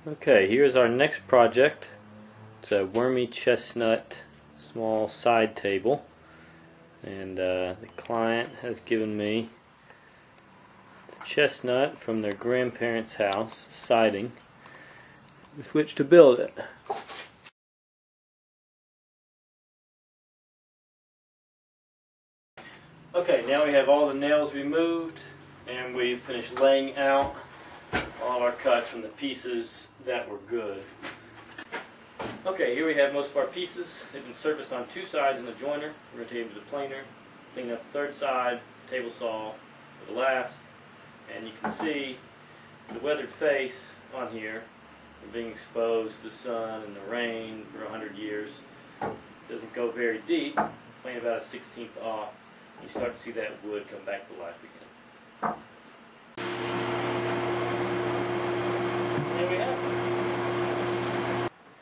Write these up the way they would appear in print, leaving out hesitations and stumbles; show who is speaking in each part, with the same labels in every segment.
Speaker 1: Okay, here's our next project. It's a wormy chestnut small side table, and the client has given me the chestnut from their grandparents' house siding with which to build it. Okay, now we have all the nails removed and we've finished laying out all our cuts from the pieces that were good. Okay, here we have most of our pieces. They've been surfaced on two sides in the joiner. We're going to take them to the planer, clean up the third side, table saw for the last, and you can see the weathered face on here from being exposed to the sun and the rain for 100 years. Doesn't go very deep, plane about a 1/16 off. You start to see that wood come back to life again. There we have it.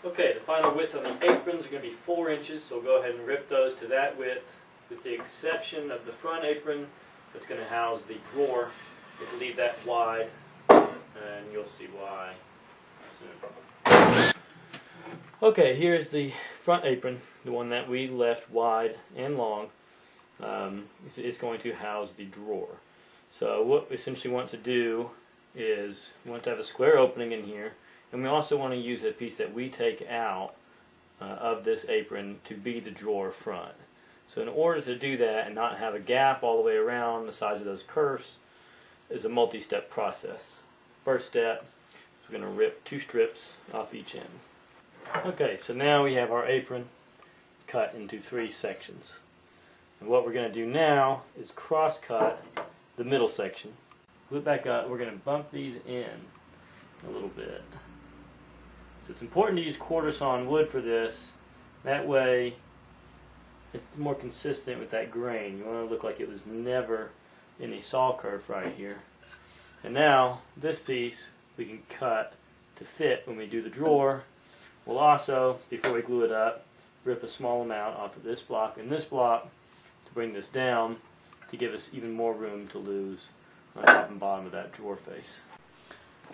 Speaker 1: Okay, the final width on the aprons are going to be 4 inches, so we'll go ahead and rip those to that width, with the exception of the front apron that's going to house the drawer. You have to leave that wide, and you'll see why soon. Okay, here's the front apron, the one that we left wide and long. It's going to house the drawer. So what we essentially want to do is we want to have a square opening in here, and we also want to use a piece that we take out of this apron to be the drawer front. So in order to do that and not have a gap all the way around the size of those curves is a multi-step process. First step, we're going to rip 2 strips off each end. Okay, so now we have our apron cut into 3 sections. And what we're going to do now is cross-cut the middle section. Flip back up, we're going to bump these in a little bit. So it's important to use quarter sawn wood for this. That way it's more consistent with that grain. You want to look like it was never in a saw curve right here. And now this piece we can cut to fit when we do the drawer. We'll also, before we glue it up, rip a small amount off of this block and this block to bring this down to give us even more room to lose on top and bottom of that drawer face.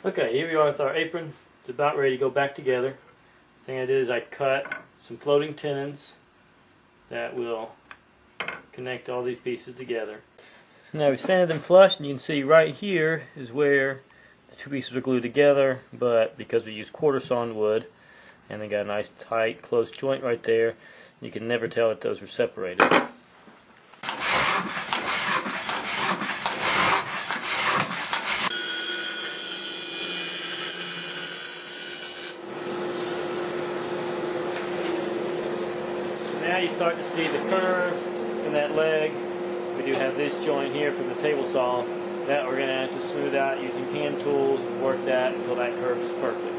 Speaker 1: Okay, here we are with our apron. It's about ready to go back together. The thing I did is I cut some floating tenons that will connect all these pieces together. Now we sanded them flush, and you can see right here is where the 2 pieces are glued together, but because we use quarter sawn wood and they got a nice tight close joint right there, you can never tell that those are separated. Now you start to see the curve in that leg. We do have this joint here from the table saw that we're going to have to smooth out using hand tools and work that until that curve is perfect.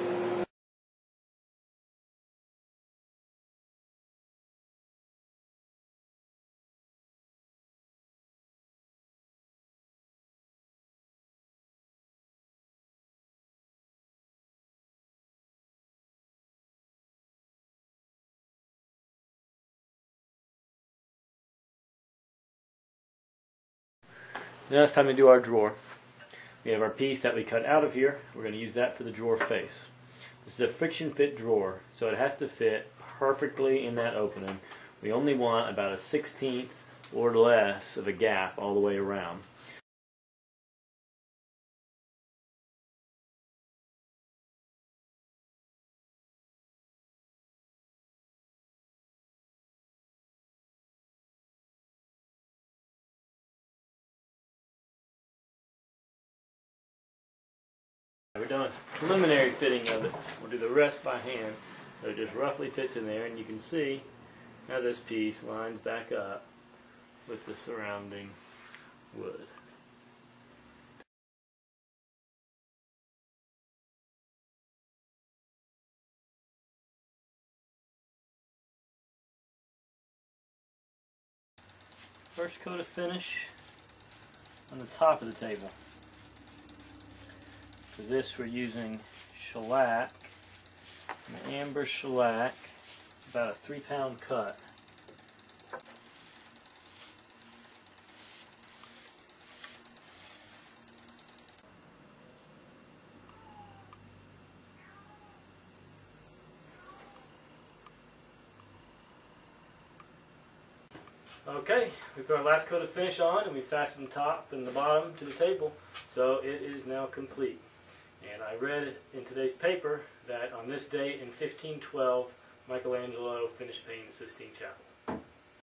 Speaker 1: Now it's time to do our drawer. We have our piece that we cut out of here. We're going to use that for the drawer face. This is a friction fit drawer, so it has to fit perfectly in that opening. We only want about a 1/16 or less of a gap all the way around. We're done preliminary fitting of it. We'll do the rest by hand. So it just roughly fits in there, and you can see how this piece lines back up with the surrounding wood. First coat of finish on the top of the table. For this we're using shellac, an amber shellac, about a 3-pound cut. Okay, we put our last coat of finish on and we fastened the top and the bottom to the table, so it is now complete. And I read in today's paper that on this date in 1512, Michelangelo finished painting the Sistine Chapel.